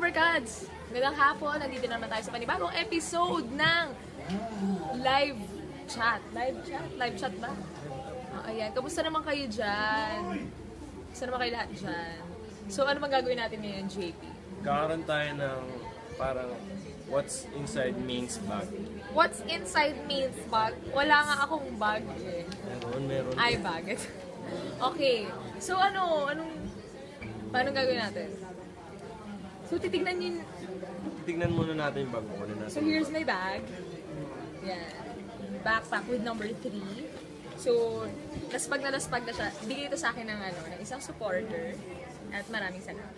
Covercards! Magandang hapon, nandito naman tayo sa panibagong episode ng live chat. Live chat? Live chat ba? Ayan, kamusta naman kayo dyan? Kamusta naman kayo lahat dyan? So, ano bang gagawin natin ngayon, JP? Kakaroon tayo ng parang what's inside Ming's bag. What's inside Ming's bag? Wala nga akong bag eh. Meron. Ay, bag. Okay. So, paano gagawin natin? So, Titignan muna natin yung bag mo. So, here's my bag. Yan. Backpack with number 3. So, laspag na siya. Bigay ito sa akin ng isang supporter. At maraming salamat.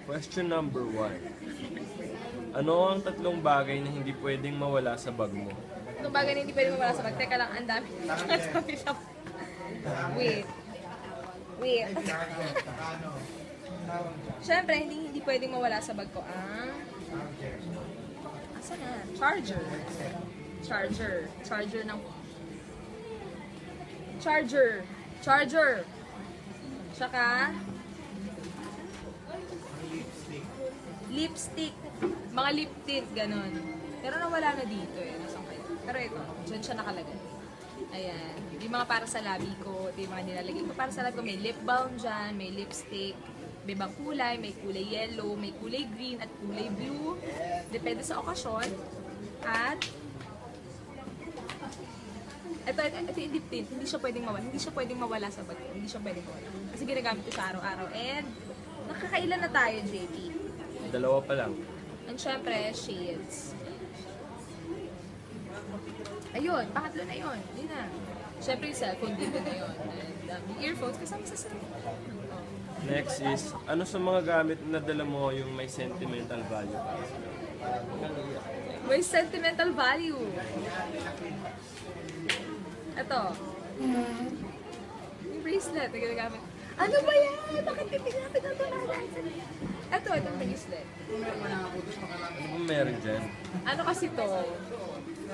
Question number 1. Ano ang 3 bagay na hindi pwedeng mawala sa bag mo? Tatlong bagay na hindi pwedeng mawala sa bag. Teka lang, ang dami. Wait. Siyempre, hindi pwedeng mawala sa bag ko ang... Asa na? Charger. Tsaka... lipstick. Mga lip tint, ganun. Pero nawala na dito eh. Nasaan kayo? Pero ito, dyan siya nakalagay. Ayan. Yung mga para sa labi ko, ito yung mga nilalagay ko para sa labi ko. May lip balm dyan, may lipstick, may ibang kulay, may kulay yellow, may kulay green, at kulay blue. Depende sa okasyon. At ito yung lip tint. Hindi siya pwedeng mawala sa bag ko. Hindi siya pwedeng mawala. Kasi ginagamit ko siya araw-araw. And nakakailan na tayo, JP? 2 pa lang. And syempre, shades. Ayun, pangatlo na yun. Yun na. Syempre yung cellphone dito na yun. And yung earphones kasama sa cellphone. Next is, ano sa mga gamit na dala mo yung may sentimental value para sa iyo? May sentimental value. Ito. Yung bracelet na ginagamit. Ano ba yan? Bakit titigapit na ito na? Ito bracelet. Ano ba meron dyan? Ano kasi to?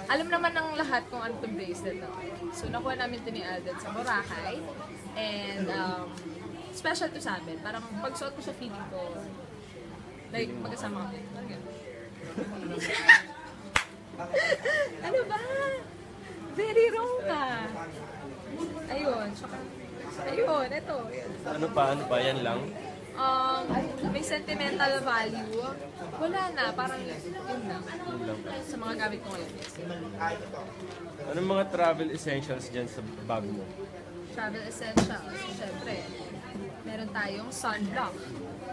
Alam naman ng lahat kung ano itong bracelet na. So, nakuha namin ito ni Alden sa Boracay. And, special to sa amin. Parang pagsuot ko sa feeling ko, like, magkasama kami. Ano ba? Very wrong ka. Ayun. Ayun, ito. Ano pa? Yan lang? May sentimental value. Wala na, parang yun lang. Sa mga gamit ko ngayon. Anong mga travel essentials dyan sa bag mo? Travel essentials. Siyempre, meron tayong sunblock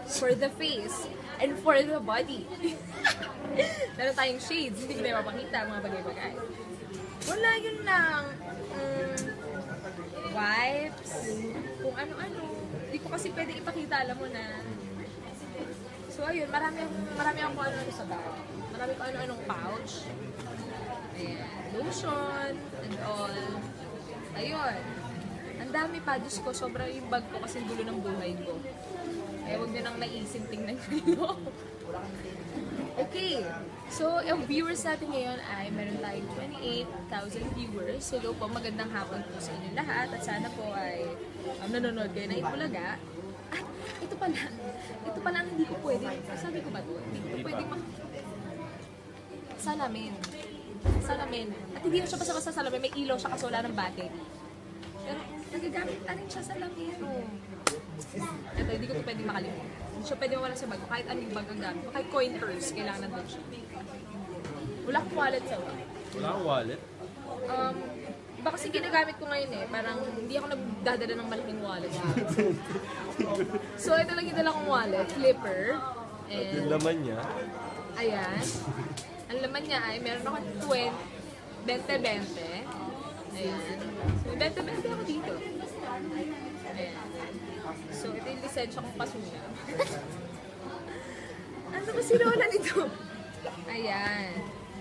for the face and for the body. Meron tayong shades. Hindi ko na mapakita mga bagay-bagay. Wala, yun lang. Wipes. Kung ano-ano. Hindi ko kasi pwede ipakita, alam mo na. So ayun, marami akong ano-ano sa bag. Marami ko ano-anong pouch. Ayan, lotion and all. Ayun. Ang dami pa, Diyos ko, sobrang yung bag ko kasi dulo ng buhay ko. Kaya huwag nyo nang naisip, tingnan nyo. Okay, so yung viewers natin ngayon ay meron tayong 28,000 viewers. Hello po, magandang hapon po sa inyo lahat. At sana po ay nanonood kayo na Itbulaga. At ito pala ang hindi ko pwede. Sabi ko ba ito? Hindi ko pwede salamin. At hindi siya basta salamin, may ilaw siya kasi wala ng battery. Pero nagagamit na rin siya sa lamero. Ito, hindi ko ito pwede makalimutan. Hindi siya pwede mawala sa bag. Kahit anong bag ang gamit. Kahit coin purse, kailangan nandun siya. Wala akong wallet sa bag. Wala kang wallet? Iba kasi ginagamit ko ngayon eh. Parang hindi ako nagdadala ng malaking wallet. So, ito lang yung dala kong wallet. Flipper. At yung laman niya? Ayan. Ang laman niya ay meron ako 20-20. Ayan. So, 20-20 ako dito. Ayan. So, ito yung lisensya kong pasuya. Ano ba si Lola nito? Ayan.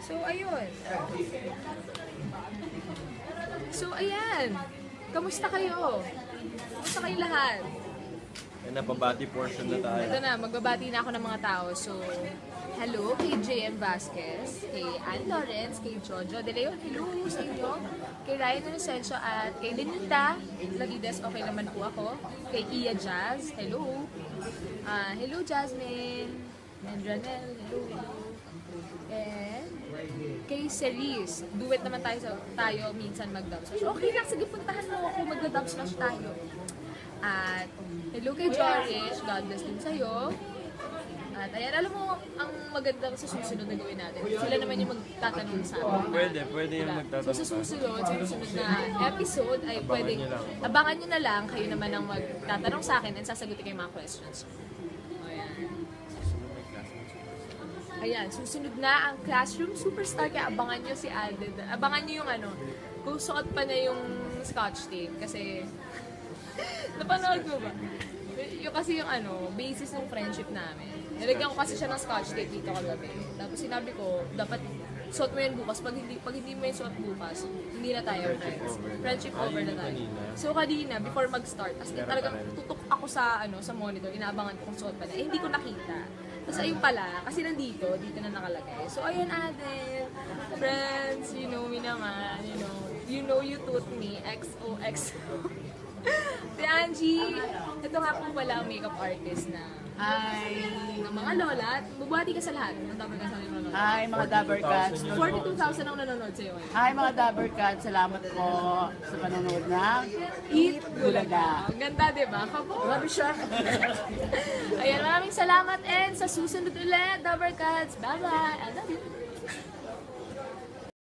So, ayun. Kamusta kayo? Kamusta kayo lahat? Yan na, pabati portion na tayo. Ito na, magbabati na ako ng mga tao. So, hello kay JM Vasquez, kay Ann Lawrence, kay Jojo De Leon, hello sa inyo, kay Ryan Inocencio at kay Lenita Lagides, okay naman po ako, kay Iya Jazz, hello, hello Jasmine, And Janelle, hello. And kay Cerise, duet naman tayo minsan mag-dub smash. Okay lang, sige, puntahan mo ako, mag-dub smash tayo. At hello kay Jorish, God bless din sa'yo. At ayan, alam mo, ang maganda sa susunod na gawin natin. Sila naman yung magtatanong sa amin. Pwede yung magtatanong. So sa susunod na episode ay pwedeng, abangan nyo na lang, kayo naman ang magtatanong sa akin and sasagutin kayo mga questions. Ayan, susunod na ang Classroom Superstar, kaya abangan nyo si Alden. Abangan nyo yung kung suot pa na yung scotch tape, kasi, napanood mo ba? Yung kasi yung basis ng friendship namin. Nilagyan ko kasi siya ng scotch tape dito kagabi. Tapos sinabi ko, dapat suot mo yun bukas. Pag hindi mo yun suot bukas, hindi na tayo friends. Friendship over na tayo. So kanina, before mag-start, as in talagang tutok ako sa monitor, inaabangan ko kung suot pa na. Eh, hindi ko nakita. Tapos ayun pala, kasi dito na nakalagay. So ayun Aden, friends, you know me naman, you taught me, XOXO. Si Angie, ito nga po pala ang makeup artist na ng mga lola. At bubuhati ka sa lahat. Mga Dabber Cats ang nanonood. Hi mga Dabber Cats. 42,000 ang nanonood sa'yo ngayon. Hi mga Dabber Cats. Salamat po sa panonood ng Eat Bulaga. Ang ganda, diba? Grabe siya. Ayan, maraming salamat and sa susunod ulit, Dabber Cats. Bye-bye. I love you.